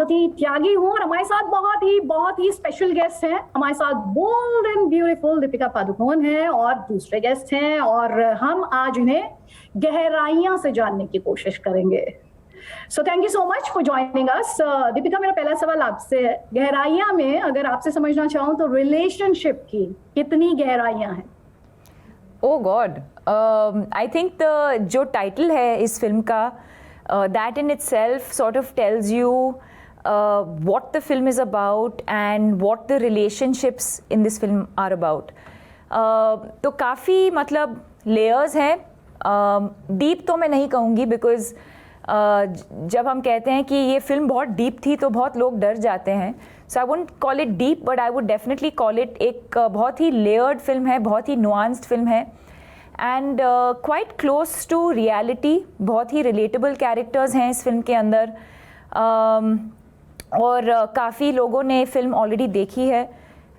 बहुत ही त्यागी हूँ और हमारे साथ बहुत ही स्पेशल गेस्ट हैं। हमारे साथ bold and beautiful Deepika Padukone हैं और दूसरे गेस्ट हैं, और हम आज इन्हें गहराइयां से जानने की कोशिश करेंगे। So thank you so much for joining us. Deepika, मेरा पहला सवाल आपसे है, गहराइयां में अगर आपसे समझना चाहूँ तो रिलेशनशिप की कितनी गहराइयां हैं? Oh God, I think जो टाइटल है इस फिल्म का, that in itself sort of tells you what the film is about and what the relationships in this film are about. तो काफ़ी मतलब layers हैं, deep तो मैं नहीं कहूँगी because जब हम कहते हैं कि ये फिल्म बहुत डीप थी तो बहुत लोग डर जाते हैं। So I wouldn't call it deep, but I would definitely call it एक बहुत ही लेयर्ड फिल्म है, बहुत ही नुआंस्ड फिल्म है and quite close to reality. बहुत ही रिलेटेबल कैरेक्टर्स हैं इस फिल्म के अंदर और काफ़ी लोगों ने फिल्म ऑलरेडी देखी है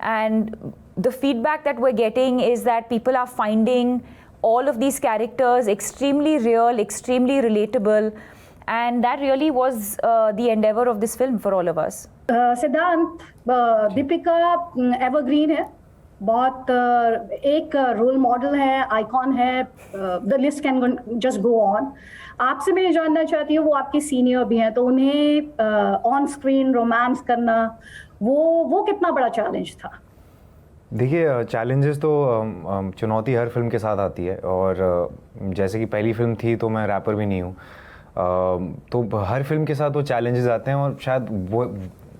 and the feedback that we are getting is that people are finding all of these characters extremely real, extremely relatable, and that really was the endeavor of this film for all of us. सिद्धांत, Deepika evergreen है, बहुत एक role model है, icon है, the list can just go on. आपसे मैं ये जानना चाहती हूँ, वो आपके सीनियर भी हैं, तो उन्हें ऑन स्क्रीन रोमांस करना वो कितना बड़ा चैलेंज था? देखिए, चैलेंजेस तो चुनौती हर फिल्म के साथ आती है, और जैसे कि पहली फिल्म थी तो मैं रैपर भी नहीं हूँ, तो हर फिल्म के साथ वो चैलेंजेस आते हैं और शायद वो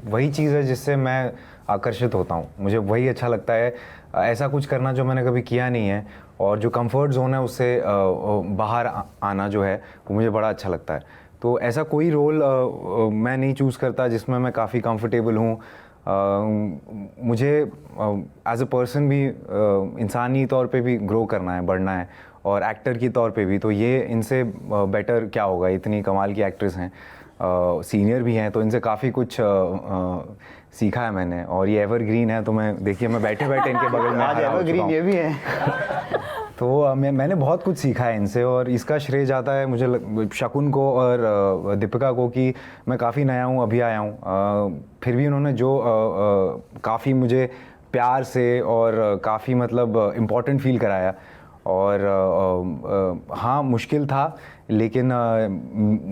वही चीज़ है जिससे मैं आकर्षित होता हूँ। मुझे वही अच्छा लगता है, ऐसा कुछ करना जो मैंने कभी किया नहीं है, और जो कंफर्ट जोन है उससे बाहर आना जो है वो मुझे बड़ा अच्छा लगता है। तो ऐसा कोई रोल मैं नहीं चूज़ करता जिसमें मैं काफ़ी कंफर्टेबल हूँ। मुझे एज अ पर्सन भी इंसानी तौर पे भी ग्रो करना है, बढ़ना है, और एक्टर की तौर पे भी। तो ये इनसे बेटर क्या होगा, इतनी कमाल की एक्ट्रेस हैं, सीनियर भी हैं, तो इनसे काफ़ी कुछ सीखा है मैंने। और ये एवरग्रीन है, तो मैं देखिए मैं बैठे बैठे इनके बगल में आज एवरग्रीन ये भी है। तो मैंने बहुत कुछ सीखा है इनसे, और इसका श्रेय जाता है मुझे शकुन को और दीपिका को कि मैं काफ़ी नया हूँ, अभी आया हूँ, फिर भी उन्होंने जो काफ़ी मुझे प्यार से और काफ़ी मतलब इम्पोर्टेंट फील कराया। और हाँ, मुश्किल था, लेकिन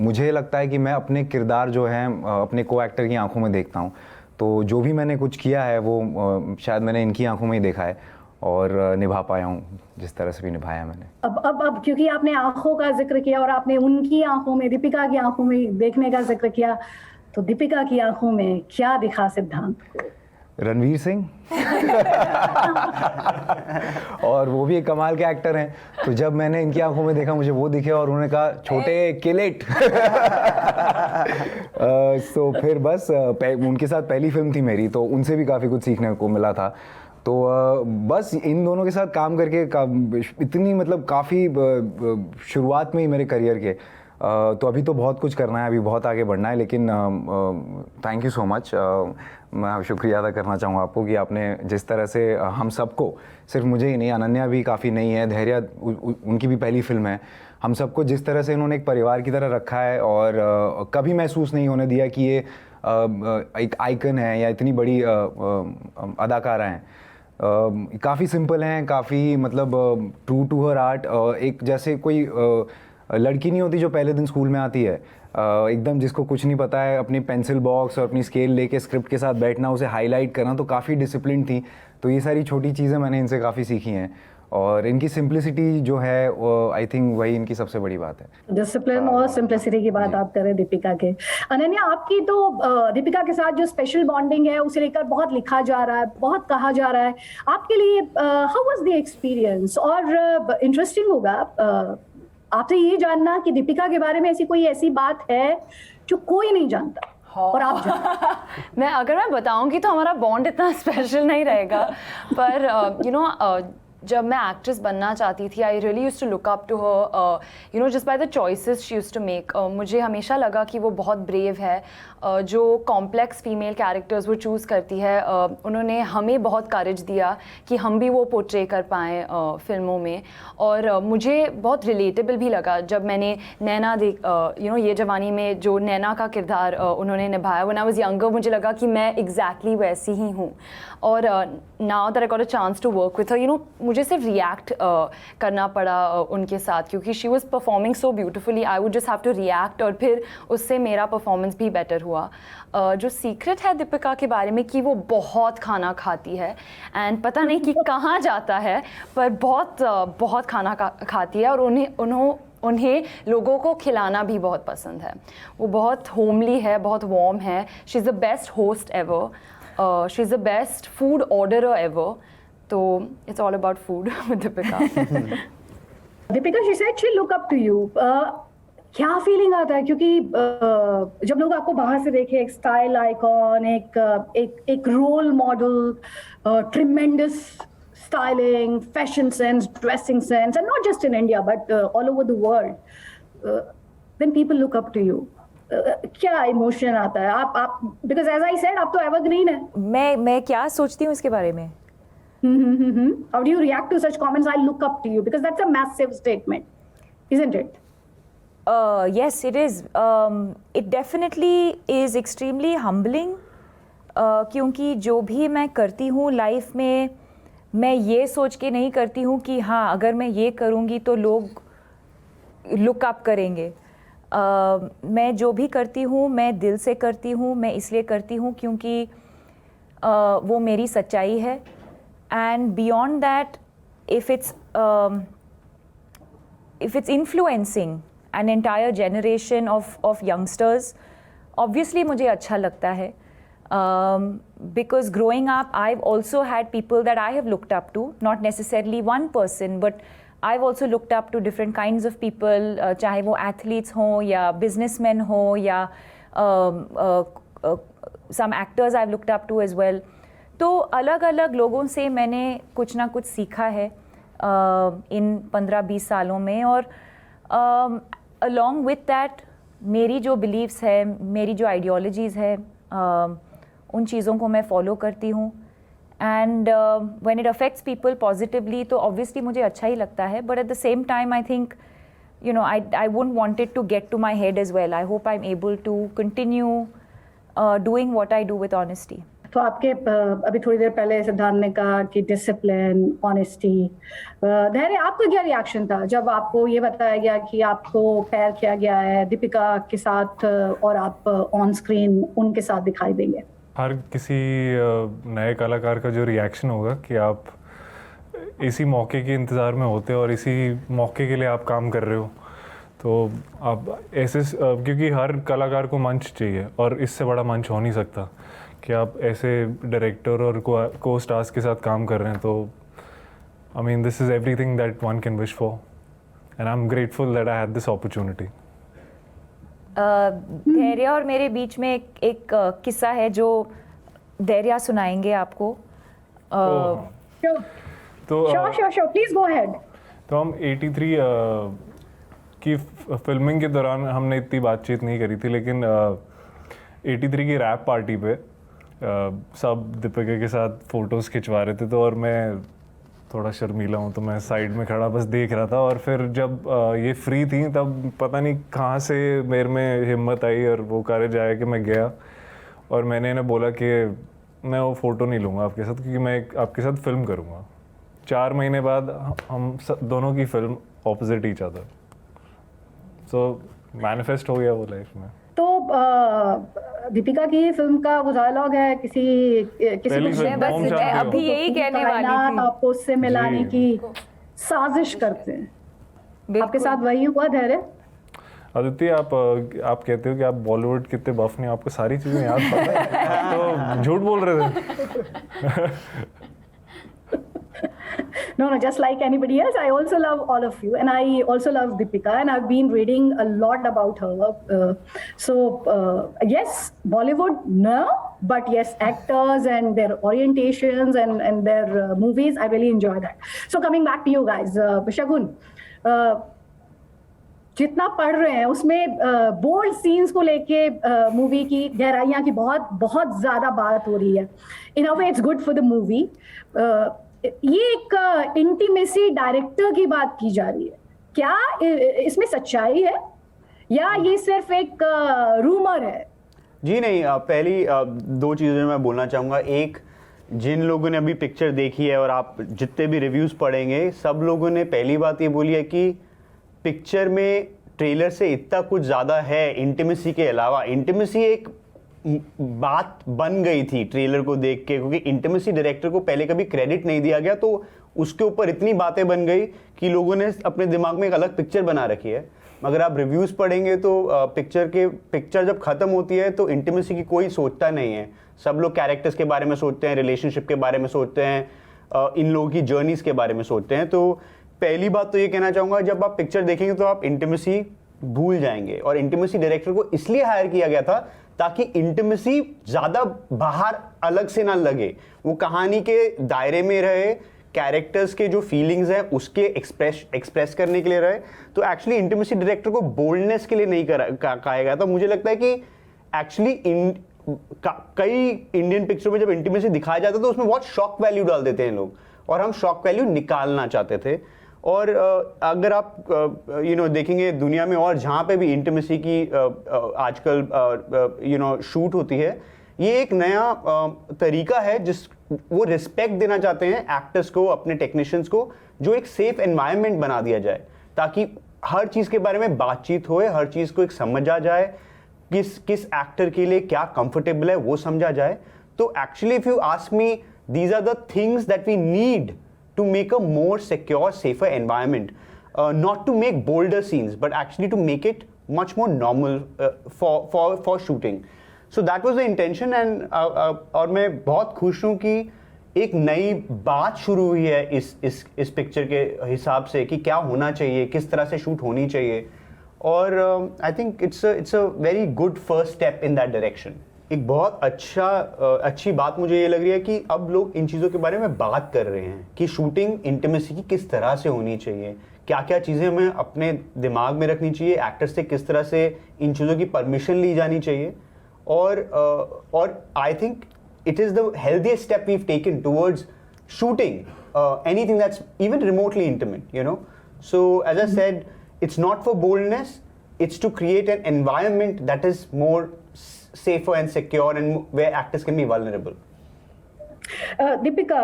मुझे लगता है कि मैं अपने किरदार जो हैं अपने को एक्टर की आंखों में देखता हूँ। तो जो भी मैंने कुछ किया है वो शायद मैंने इनकी आंखों में ही देखा है और निभा पाया हूँ जिस तरह से भी निभाया मैंने। अब क्योंकि आपने आंखों का जिक्र किया और आपने उनकी आंखों में, दीपिका की आंखों में देखने का जिक्र किया, तो दीपिका की आंखों में क्या दिखा सिद्धांत को? रणवीर सिंह और वो भी एक कमाल के एक्टर हैं। तो जब मैंने इनकी आंखों में देखा मुझे वो दिखे, और उन्होंने कहा छोटे किलेट तो फिर बस उनके साथ पहली फिल्म थी मेरी, तो उनसे भी काफ़ी कुछ सीखने को मिला था। तो बस इन दोनों के साथ काम करके इतनी मतलब काफ़ी शुरुआत में ही मेरे करियर के, तो अभी तो बहुत कुछ करना है, अभी बहुत आगे बढ़ना है, लेकिन थैंक यू सो मच। मैं शुक्रिया अदा करना चाहूँगा आपको कि आपने जिस तरह से हम सबको, सिर्फ मुझे ही नहीं, अनन्या भी काफ़ी नई है, धैर्य उनकी भी पहली फिल्म है, हम सबको जिस तरह से इन्होंने एक परिवार की तरह रखा है, और कभी महसूस नहीं होने दिया कि ये एक आइकन है या इतनी बड़ी अदाकारा हैं। काफ़ी सिंपल हैं, काफ़ी मतलब ट्रू टू हर आर्ट। एक जैसे कोई लड़की नहीं होती जो पहले दिन स्कूल में आती है, एकदम जिसको कुछ नहीं पता है, अपनी पेंसिल बॉक्स और अपनी स्केल लेके स्क्रिप्ट के साथ बैठना, उसे हाईलाइट करना, तो काफ़ी डिसिप्लिन थी। तो ये सारी छोटी चीज़ें मैंने इनसे काफ़ी सीखी हैं, और इनकी सिंप्लिसिटी जो है वो आई थिंक वही इनकी सबसे बड़ी बात है। डिसिप्लिन और सिंप्लिसिटी की बात आप करें दीपिका के। अनन्या, आपकी तो दीपिका के साथ जो स्पेशल बॉन्डिंग है उसे लेकर बहुत लिखा जा रहा है, बहुत कहा जा रहा है। आपके लिए हाउ वाज द एक्सपीरियंस? और इंटरेस्टिंग होगा आपसे ये जानना कि दीपिका के बारे में ऐसी बात है जो कोई नहीं जानता और आप अगर मैं बताऊंगी तो हमारा बॉन्ड इतना स्पेशल नहीं रहेगा, पर जब मैं एक्ट्रेस बनना चाहती थी, I really used to look up to her, you know, just by the choices she used to make. मुझे हमेशा लगा कि वो बहुत ब्रेव है, जो कॉम्प्लेक्स फीमेल कैरेक्टर्स वो चूज़ करती है. उन्होंने हमें बहुत करेज दिया कि हम भी वो पोर्ट्रे कर पाएँ फिल्मों में. और मुझे बहुत रिलेटेबल भी लगा जब मैंने नैना यू नो, ये जवानी में जो नैना का किरदार उन्होंने निभाया. व्हेन आई वाज यंगर मुझे लगा कि मैं एग्जैक्टली वैसी ही हूँ. और now that I got a chance to work with her, you know, मुझे सिर्फ रिएक्ट करना पड़ा उनके साथ, क्योंकि she was performing so beautifully. I would just have to react और फिर उससे मेरा परफॉर्मेंस भी बेटर हुआ. जो सीक्रेट है दीपिका के बारे में कि वो बहुत खाना खाती है, एंड पता नहीं कि कहाँ जाता है, पर बहुत खाना खाती है. और उन्हें लोगों को खिलाना भी बहुत पसंद है. वो बहुत होमली है, बहुत वार्म है. She is the best host ever. She is the best food orderer ever. तो it's all about food with Deepika. Deepika, she said she look up to you. क्या फीलिंग आता है, क्योंकि जब लोग आपको बाहर से देखें, एक स्टाइल आइकॉन, एक role model, tremendous styling, fashion sense, dressing sense, and not just in India but all over the world, when people look up to you, क्या इमोशन आता है? आप because as I said, आप तो evergreen है. मैं क्या सोचती हूँ इसके बारे में? How do you react to such comments? I look up to you, because that's a massive statement, isn't it? Yes, it is. It definitely is extremely humbling. क्योंकि जो भी मैं करती हूँ लाइफ में, मैं ये सोच के नहीं करती हूँ कि हाँ, अगर मैं ये करूँगी तो लोग लुक अप करेंगे. मैं जो भी करती हूँ मैं दिल से करती हूँ. मैं इसलिए करती हूँ क्योंकि वो मेरी सच्चाई है. And beyond that, if it's influencing an entire generation of youngsters, obviously मुझे अच्छा लगता है. Because growing up, I've also had people that I have looked up to, not necessarily one person, but I've also looked up to different kinds of people, चाहे वो athletes हों या businessmen हों या some actors I've looked up to as well. तो अलग अलग लोगों से मैंने कुछ ना कुछ सीखा है इन 15-20 सालों में. और along with that, मेरी जो beliefs है, मेरी जो ideologies है, उन चीज़ों को मैं फॉलो करती हूँ. And when it affects people positively तो ऑब्वियसली मुझे अच्छा ही लगता है. But at the same time I think, you know, I wouldn't want it to get to my head as well. I hope I am able to continue doing what I do with honesty. तो आपके अभी थोड़ी देर पहले सिद्धांत ने कहा कि discipline, honesty, धैर्य, आपका क्या रिएक्शन था जब आपको ये बताया गया कि आपको पेयर किया गया है दीपिका के साथ और आप ऑन स्क्रीन उनके साथ दिखाई देंगे? हर किसी नए कलाकार का जो रिएक्शन होगा कि आप इसी मौके के इंतज़ार में होते हो और इसी मौके के लिए आप काम कर रहे हो, तो आप ऐसे, क्योंकि हर कलाकार को मंच चाहिए और इससे बड़ा मंच हो नहीं सकता कि आप ऐसे डायरेक्टर और को स्टार्स के साथ काम कर रहे हैं. तो I mean, this is everything that one can wish for, and I am grateful that I had this opportunity. धैर्य और मेरे बीच में एक किस्सा है जो धैर्य सुनाएंगे आपको. तो श्योर, प्लीज गो अहेड. तो हम 83 की फिल्मिंग के दौरान हमने इतनी बातचीत नहीं करी थी, लेकिन 83 की रैप पार्टी पे सब दीपिका के साथ फ़ोटोज़ खिंचवा रहे थे. तो और मैं थोड़ा शर्मीला हूँ, तो मैं साइड में खड़ा बस देख रहा था. और फिर जब ये फ्री थी तब पता नहीं कहाँ से मेरे में हिम्मत आई और वो करेज आया कि मैं गया और मैंने इन्हें बोला कि मैं वो फ़ोटो नहीं लूँगा आपके साथ, क्योंकि मैं आपके साथ फिल्म करूँगा. 4 महीने बाद हम दोनों की फिल्म ऑपोजिट ईच अदर. सो मैनिफेस्ट हो गया वो लाइफ में. तो दीपिका की फिल्म का वो डायलॉग है किसी बस अभी यही कहने वाली थी, आपको उससे मिलाने की साजिश करते हैं. आपके साथ वही हुआ धैर्य? आदित्य, आप कहते हो कि आप बॉलीवुड कितने बफ नहीं, आपको सारी चीज़ें याद पता है. तो झूठ बोल रहे थे. No, just like anybody else, I also love all of you, and I also love Deepika, and I've been reading a lot about her. Yes, Bollywood, no, but yes, actors and their orientations and their movies, I really enjoy that. So coming back to you guys, Shagun, जितना पढ़ रहे हैं उसमें bold scenes को लेके movie की गहराइयां की बहुत बहुत ज्यादा बात हो रही है. In a way it's good for the movie. ये एक इंटीमेसी डायरेक्टर की बात की जा रही है, क्या इसमें सच्चाई है या ये सिर्फ एक रूमर है? जी नहीं, पहली दो चीज़ें मैं बोलना चाहूँगा. एक, जिन लोगों ने अभी पिक्चर देखी है और आप जितने भी रिव्यूज़ पढ़ेंगे, सब लोगों ने पहली बात ये बोली है कि पिक्चर में ट्रेलर से इतना कुछ ज़्यादा है इंटीमेसी के अलावा. इंटीमेसी एक बात बन गई थी ट्रेलर को देख के, क्योंकि इंटीमेसी डायरेक्टर को पहले कभी क्रेडिट नहीं दिया गया, तो उसके ऊपर इतनी बातें बन गई कि लोगों ने अपने दिमाग में एक अलग पिक्चर बना रखी है. मगर आप रिव्यूज़ पढ़ेंगे तो पिक्चर जब ख़त्म होती है तो इंटीमेसी की कोई सोचता नहीं है. सब लोग कैरेक्टर्स के बारे में सोचते हैं, रिलेशनशिप के बारे में सोचते हैं, इन लोगों की जर्नीज़ के बारे में सोचते हैं. तो पहली बात तो ये कहना चाहूँगा, जब आप पिक्चर देखेंगे तो आप इंटीमेसी भूल जाएंगे. और इंटीमेसी डायरेक्टर को इसलिए हायर किया गया था ताकि इंटीमेसी ज़्यादा बाहर अलग से ना लगे, वो कहानी के दायरे में रहे, कैरेक्टर्स के जो फीलिंग्स हैं उसके एक्सप्रेस करने के लिए रहे. तो एक्चुअली इंटीमेसी डायरेक्टर को बोल्डनेस के लिए नहीं कहा गया था. मुझे लगता है कि एक्चुअली कई इंडियन पिक्चरों में जब इंटीमेसी दिखाया जाता है तो उसमें बहुत शॉक वैल्यू डाल देते हैं लोग, और हम शॉक वैल्यू निकालना चाहते थे. और अगर आप देखेंगे दुनिया में और जहाँ पे भी इंटीमेसी की आजकल शूट होती है, ये एक नया तरीका है जिस वो रिस्पेक्ट देना चाहते हैं एक्टर्स को, अपने टेक्नीशियंस को, जो एक सेफ एनवायरनमेंट बना दिया जाए ताकि हर चीज़ के बारे में बातचीत होए, हर चीज़ को एक समझा जाए, किस एक्टर के लिए क्या कंफर्टेबल है वो समझा जाए. तो actually if you ask me, these are the things that we need to make a more secure, safer environment. Not to make bolder scenes, but actually to make it much more normal for shooting. So that was the intention, and और मैं बहुत खुश हूँ कि एक नई बात शुरू हुई है इस पिक्चर के हिसाब से कि क्या होना चाहिए, किस तरह से शूट होनी चाहिए. और I think it's a very good first step in that direction. एक बहुत अच्छी बात मुझे ये लग रही है कि अब लोग इन चीज़ों के बारे में बात कर रहे हैं कि शूटिंग इंटीमेसी की किस तरह से होनी चाहिए, क्या क्या चीज़ें हमें अपने दिमाग में रखनी चाहिए, एक्टर्स से किस तरह से इन चीज़ों की परमिशन ली जानी चाहिए. और I think it is the healthiest step we have taken towards shooting anything that's even remotely intimate, So as I said, it's not for boldness, it's to create an environment that is more safer and secure and where actors can be vulnerable. Deepika,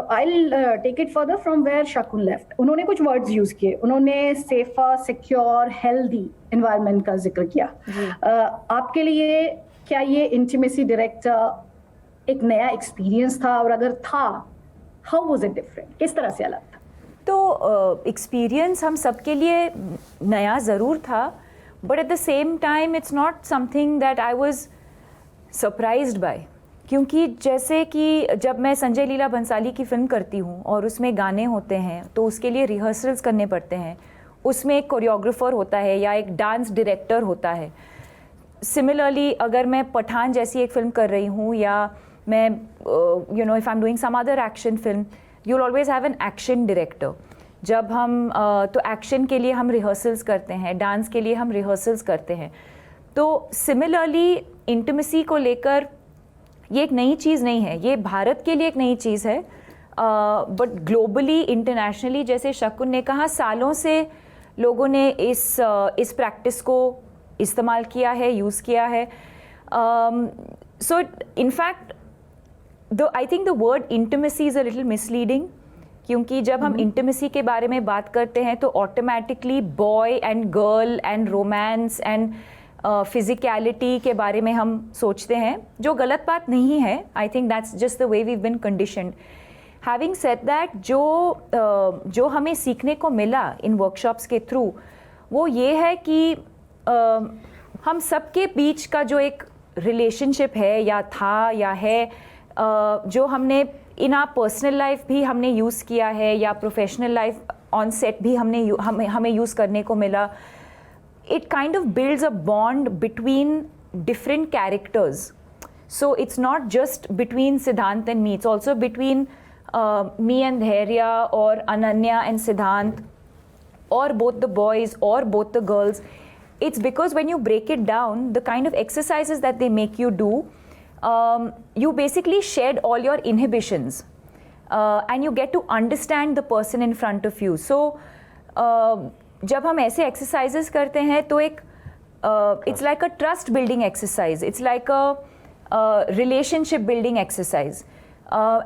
I'll take it further from where Shakun left. उन्होंने कुछ words use किए, उन्होंने safer, secure, healthy environment का जिक्र किया. आपके लिए क्या ये intimacy director एक नया experience था, और अगर था, how was it different? किस तरह से अलग था? तो एक्सपीरियंस हम सबके लिए नया ज़रूर था, but at the same time it's not something that I was surprised bye. क्योंकि जैसे कि जब मैं संजय लीला भंसाली की फ़िल्म करती हूँ और उसमें गाने होते हैं तो उसके लिए रिहर्सल्स करने पड़ते हैं, उसमें एक कोरियोग्राफर होता है या एक डांस डायरेक्टर होता है. सिमिलरली अगर मैं पठान जैसी एक फ़िल्म कर रही हूँ या मैं if I am doing some other action film, you'll always have an action director. जब हम तो एक्शन के लिए हम रिहर्सल्स करते हैं, डांस के लिए हम रिहर्सल्स करते हैं. तो सिमिलरली इंटीमेसी को लेकर ये एक नई चीज़ नहीं है, ये भारत के लिए एक नई चीज़ है, बट ग्लोबली इंटरनेशनली जैसे शकुन ने कहा, सालों से लोगों ने इस प्रैक्टिस को इस्तेमाल किया है, यूज़ किया है. So in fact I think the word intimacy is a little misleading, क्योंकि जब हम intimacy के बारे में बात करते हैं तो automatically boy and girl and romance and physicality के बारे में हम सोचते हैं, जो गलत बात नहीं है. I think that's just the way we've been conditioned. Having said that, जो हमें सीखने को मिला इन वर्कशॉप्स के थ्रू, वो ये है कि हम सबके बीच का जो एक रिलेशनशिप है या था या है, जो हमने इन आवर पर्सनल लाइफ भी हमने यूज़ किया है या प्रोफेशनल लाइफ ऑन सेट भी हमें यूज़ करने को मिला. It kind of builds a bond between different characters. So it's not just between Siddhant and me, it's also between me and Dhairya, or Ananya and Siddhant, or both the boys or both the girls. It's because when you break it down, the kind of exercises that they make you do, you basically shed all your inhibitions and you get to understand the person in front of you. So जब हम ऐसे exercises करते हैं तो एक it's like a trust building exercise, it's like a relationship building exercise,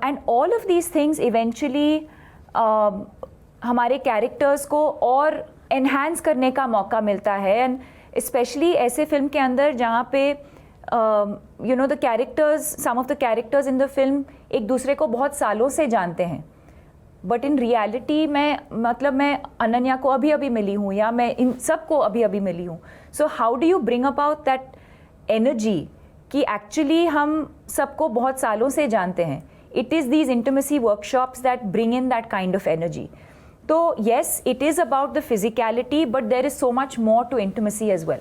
and all of these things eventually हमारे characters को और एनहांस करने का मौका मिलता है. एंड स्पेशली ऐसे फिल्म के अंदर जहाँ पे you know the characters, some of the characters in the film एक दूसरे को बहुत सालों से जानते हैं, बट इन रियलिटी मैं अनन्या को अभी अभी मिली हूँ या मैं इन सबको अभी अभी मिली हूँ. So how do you bring about that energy कि एक्चुअली हम सबको बहुत सालों से जानते हैं. It is these intimacy workshops that bring in that kind of energy. तो yes, it is about the physicality, but there is so much more to intimacy as well.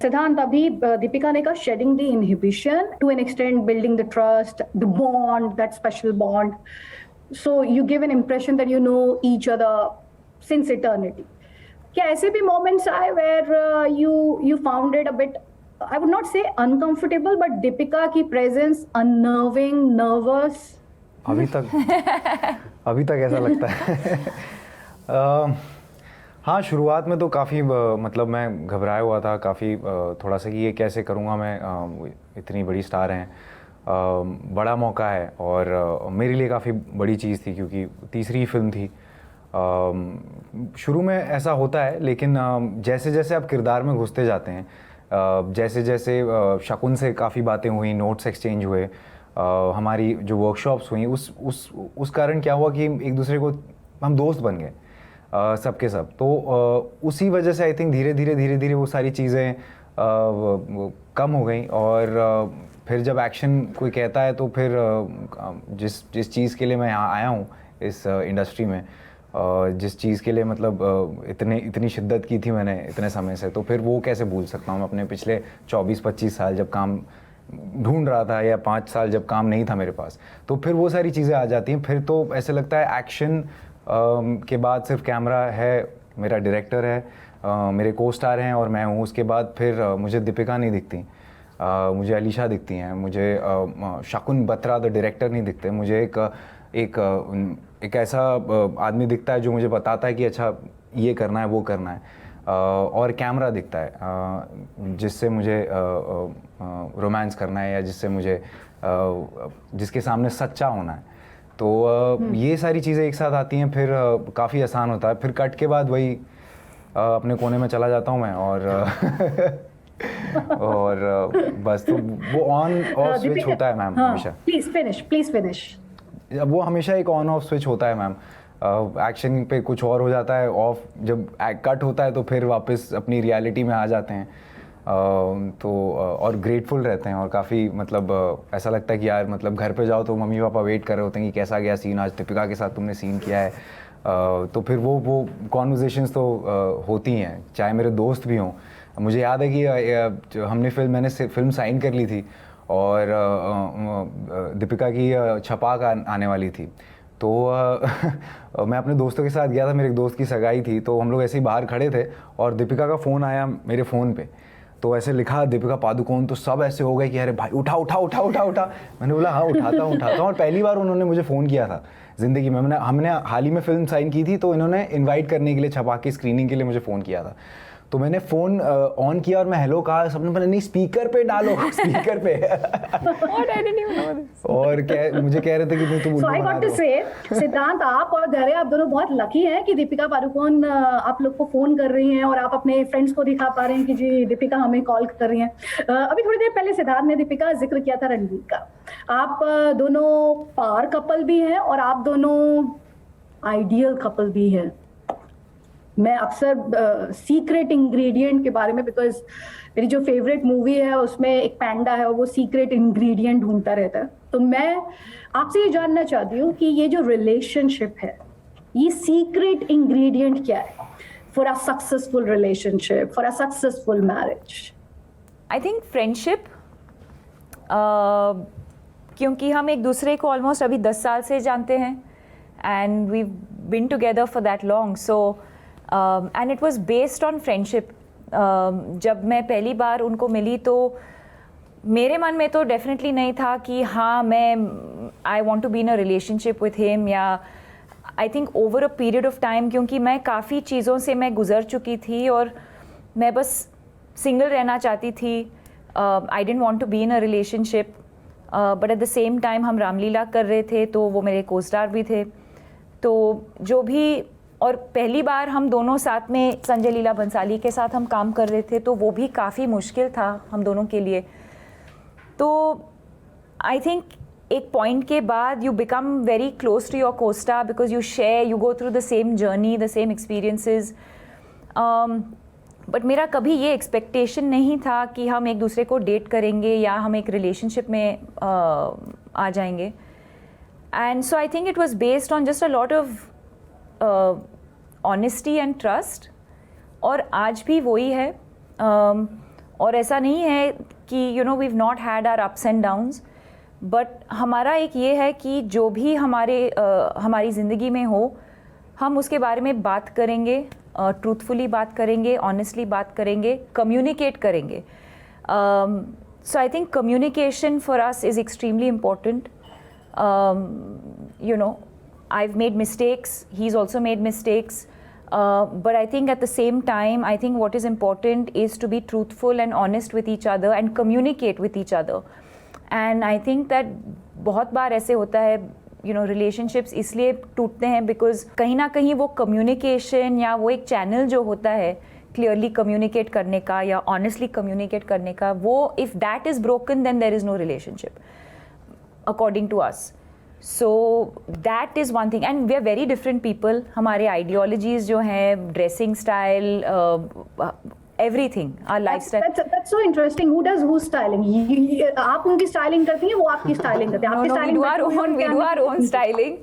Siddhant, अभी दीपिका ने कहा shedding the inhibition to an extent, building the trust, the bond, that special bond. So you give an impression that you know each other since eternity. क्या ऐसे भी moments आए where you found it a bit, I would not say uncomfortable, but Deepika की presence unnerving, nervous? अभी तक ऐसा लगता है. हाँ, शुरुआत में तो काफ़ी मतलब मैं घबराया हुआ था काफ़ी, थोड़ा सा कि ये कैसे करूँगा मैं, इतनी बड़ी स्टार हैं, बड़ा मौका है और मेरे लिए काफ़ी बड़ी चीज़ थी क्योंकि तीसरी फिल्म थी. शुरू में ऐसा होता है, लेकिन जैसे जैसे आप किरदार में घुसते जाते हैं, जैसे जैसे शकुन से काफ़ी बातें हुई, नोट्स एक्सचेंज हुए, हमारी जो वर्कशॉप्स हुई, उस कारण क्या हुआ कि एक दूसरे को हम दोस्त बन गए सबके सब. तो उसी वजह से आई थिंक धीरे धीरे वो सारी चीज़ें कम हो गई. और फिर जब एक्शन कोई कहता है तो फिर जिस चीज़ के लिए मैं यहाँ आया हूँ इस इंडस्ट्री में, जिस चीज़ के लिए मतलब इतनी शिद्दत की थी मैंने इतने समय से, तो फिर वो कैसे भूल सकता हूँ. अपने पिछले 24-25 साल जब काम ढूंढ रहा था, या 5 साल जब काम नहीं था मेरे पास, तो फिर वो सारी चीज़ें आ जाती हैं. फिर तो ऐसे लगता है एक्शन के बाद सिर्फ कैमरा है, मेरा डायरेक्टर है, मेरे को स्टार हैं और मैं हूँ. उसके बाद फिर मुझे दीपिका नहीं दिखती, मुझे अलीशा दिखती हैं, मुझे शकुन बत्रा द डायरेक्टर नहीं दिखते, मुझे एक ऐसा आदमी दिखता है जो मुझे बताता है कि अच्छा ये करना है, वो करना है, और कैमरा दिखता है जिससे मुझे रोमांस करना है या जिससे मुझे जिसके सामने सच्चा होना है. तो ये सारी चीज़ें एक साथ आती हैं, फिर काफ़ी आसान होता है. फिर कट के बाद वही अपने कोने में चला जाता हूँ मैं और बस. तो वो ऑन ऑफ स्विच होता है मैम हमेशा. Please finish. वो हमेशा एक ऑन ऑफ स्विच होता है मैम. एक्शन पे कुछ और हो जाता है, ऑफ जब कट होता है तो फिर वापस अपनी रियलिटी में आ जाते हैं. तो और ग्रेटफुल रहते हैं और काफ़ी मतलब ऐसा लगता है कि यार मतलब घर पे जाओ तो मम्मी पापा वेट कर रहे होते हैं कि कैसा गया सीन, आज दीपिका के साथ तुमने सीन किया है. तो फिर वो कॉन्वर्जेशंस तो होती हैं, चाहे मेरे दोस्त भी हों. मुझे याद है कि हमने मैंने फिल्म साइन कर ली थी और दीपिका की छपाक आने वाली थी. तो मैं अपने दोस्तों के साथ गया था, मेरे एक दोस्त की सगाई थी, तो हम लोग ऐसे ही बाहर खड़े थे और दीपिका का फ़ोन आया मेरे फ़ोन पे. तो ऐसे लिखा दीपिका पादुकोण, तो सब ऐसे हो गए कि अरे भाई उठा. मैंने बोला हाँ उठाता हूँ. और पहली बार उन्होंने मुझे फ़ोन किया था ज़िंदगी में. हमने हाल ही में फिल्म साइन की थी, तो इन्होंने इनवाइट करने के लिए छपाक की स्क्रीनिंग के लिए मुझे फ़ोन किया था. तो मैंने फ़ोन ऑन किया और मैं हेलो कहा, सबने बोला नहीं स्पीकर पे डालो, स्पीकर पे. और मुझे कह रहे थे कि तुम So I got to say, सिद्धांत, आप और धैर्य, आप दोनों बहुत लकी हैं कि दीपिका पादुकोण आप लोग को फोन कर रही हैं और आप अपने फ्रेंड्स को दिखा पा रहे हैं कि जी दीपिका हमें कॉल कर रही हैं. अभी थोड़ी देर पहले सिद्धांत ने दीपिका जिक्र किया था रणवीर का. आप दोनों पावर कपल भी हैं और आप दोनों आइडियल कपल भी हैं. मैं अक्सर सीक्रेट इंग्रेडिएंट के बारे में, बिकॉज मेरी जो फेवरेट मूवी है उसमें एक पैंडा है और वो सीक्रेट इंग्रेडिएंट ढूंढता रहता है। तो मैं आपसे ये जानना चाहती हूँ कि ये जो रिलेशनशिप है, ये सीक्रेट इंग्रेडिएंट क्या है for a successful relationship, for a successful marriage? I think friendship, क्योंकि हम एक दूसरे को ऑलमोस्ट अभी 10 साल से जानते हैं and we been together for that long, so and it was based on friendship. जब मैं पहली बार उनको मिली तो मेरे मन में तो डेफिनेटली नहीं था कि हाँ मैं I want to be in a relationship with him, या I think over a period of time, क्योंकि मैं काफ़ी चीज़ों से मैं गुजर चुकी थी और मैं बस सिंगल रहना चाहती थी। I don't want to be in a relationship, but at the same time हम रामलीला कर रहे थे तो वो मेरे को स्टार भी थे, तो जो भी, और पहली बार हम दोनों साथ में संजय लीला बंसाली के साथ हम काम कर रहे थे तो वो भी काफ़ी मुश्किल था हम दोनों के लिए। तो आई थिंक एक पॉइंट के बाद you become very close to your costar because you share, you go through the same journey, the same experiences. But मेरा कभी ये एक्सपेक्टेशन नहीं था कि हम एक दूसरे को डेट करेंगे या हम एक रिलेशनशिप में आ जाएंगे। And so I think it was based on just a lot of honesty and trust, और आज भी वही है। और ऐसा नहीं है कि you know we've not had our ups and downs, but हमारा एक ये है कि जो भी हमारी ज़िंदगी में हो हम उसके बारे में बात करेंगे, ट्रूथफुली बात करेंगे, ऑनेस्टली बात करेंगे, कम्युनिकेट करेंगे। So I think communication for us is extremely important. You know, I've made mistakes, he's also made mistakes, but I think at the same time, I think what is important is to be truthful and honest with each other and communicate with each other. And I think that बहुत बार ऐसे होता है, you know, relationships इसलिए टूटते हैं because कहीं ना कहीं वो communication या वो एक channel जो होता है clearly communicate करने का या honestly communicate करने का, वो if that is broken then there is no relationship according to us. So that is one thing, and we are very different people. हमारे ideologies जो हैं, dressing style, everything, our lifestyle. That's so interesting. Who does whose styling? आप उनकी styling करती हैं, वो आपकी styling करते हैं. No, we do our own styling.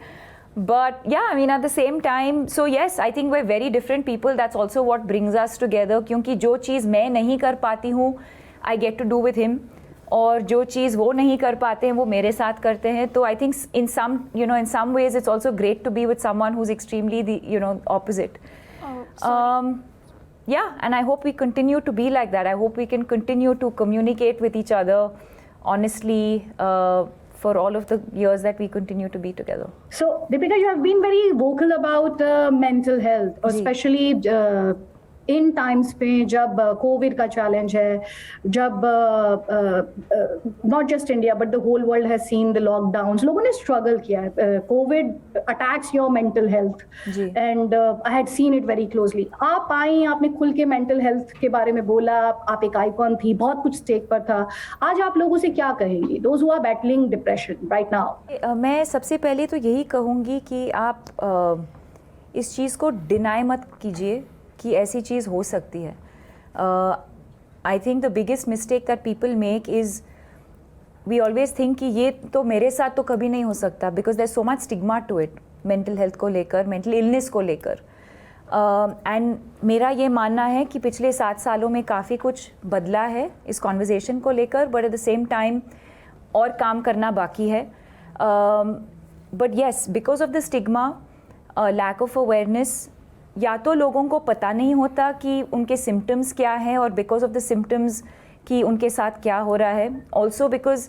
But yeah, I mean at the same time, so yes, I think we're very different people. That's also what brings us together. क्योंकि जो चीज़ मैं नहीं कर पाती हूँ, I get to do with him. और जो चीज़ वो नहीं कर पाते हैं वो मेरे साथ करते हैं। तो I think in some ways it's also great to be with someone who is extremely the opposite. Yeah, and I hope we continue to be like that. I hope we can continue to communicate with each other honestly for all of the years that we continue to be together. So Deepika, you have been very vocal about mental health, especially in times पे जब covid का challenge है, जब not just India but the whole world has seen the lockdowns, लोगों ने struggle किया है। Covid attacks your mental health and I had seen it very closely. आप आई, आपने खुल के मेंटल हेल्थ के बारे में बोला, आप एक आइकॉन थी, बहुत कुछ स्टेक पर था। आज आप लोगों से क्या कहेंगी, those who are battling depression right now? मैं सबसे पहले तो यही कहूँगी कि आप इस चीज़ को डिनाई मत कीजिए कि ऐसी चीज़ हो सकती है। I think the biggest mistake that people make is we always think कि ये तो मेरे साथ तो कभी नहीं हो सकता, because there so much stigma to it, mental health को लेकर, मेंटल इलनेस को लेकर। एंड मेरा ये मानना है कि पिछले 7 सालों में काफ़ी कुछ बदला है इस कॉन्वर्जेसन को लेकर, but at the same time और काम करना बाकी है। But yes, because of the stigma, lack of awareness, या तो लोगों को पता नहीं होता कि उनके सिम्टम्स क्या हैं और बिकॉज ऑफ द सिम्टम्स कि उनके साथ क्या हो रहा है। Also because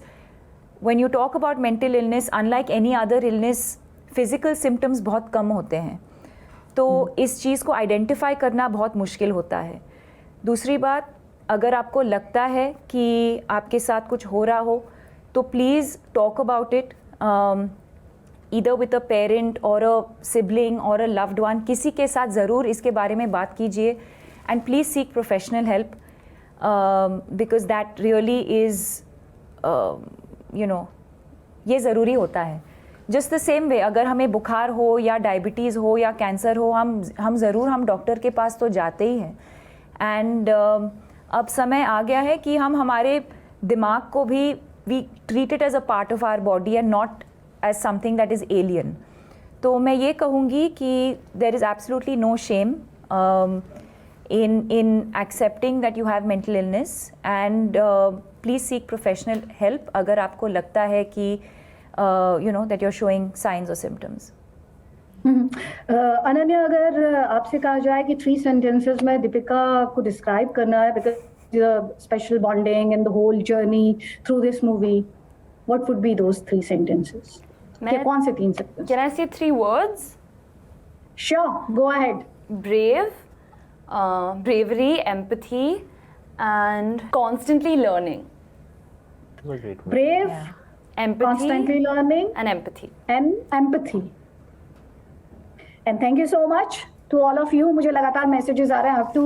when you talk about mental illness, unlike any other illness, physical symptoms बहुत कम होते हैं, तो इस चीज़ को आइडेंटिफाई करना बहुत मुश्किल होता है। दूसरी बात, अगर आपको लगता है कि आपके साथ कुछ हो रहा हो तो please talk about it, either with a parent or a sibling or a loved one, किसी के साथ ज़रूर इसके बारे में बात कीजिए, and please seek professional help because that really is you know, ये ज़रूरी होता है जस्ट द सेम वे अगर हमें बुखार हो या डायबिटीज़ हो या कैंसर हो, हम ज़रूर हम डॉक्टर के पास तो जाते ही हैं. एंड अब समय आ गया है कि हम हमारे दिमाग को भी we treat it as a part of our body and not as something that is alien. तो मैं ये कहूँगी कि there is absolutely no shame in accepting that you have mental illness, and please seek professional help अगर आपको लगता है कि you know that you're showing signs or symptoms. Ananya, अगर आपसे कहा जाए कि 3 sentences में दीपिका को डिस्क्राइब करना है, because the special bonding and the whole journey through this movie, what would be those 3 sentences? मैं- कौन से 3 sentences? Can I say 3 words? Sure, go ahead. Brave, bravery, empathy, and constantly learning. Brave, Empathy constantly learning, and empathy. and empathy. And thank you so much to all of you. मुझे लगातार messages आ रहे हैं. I have to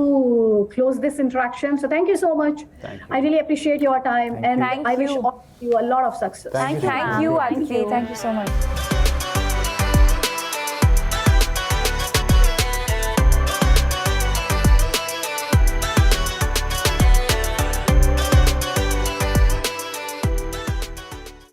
close this interaction. So thank you so much. I really appreciate your time, and Thank I wish you. all of you a lot of success. Thank you, ma'am. Aditi. Thank you so much.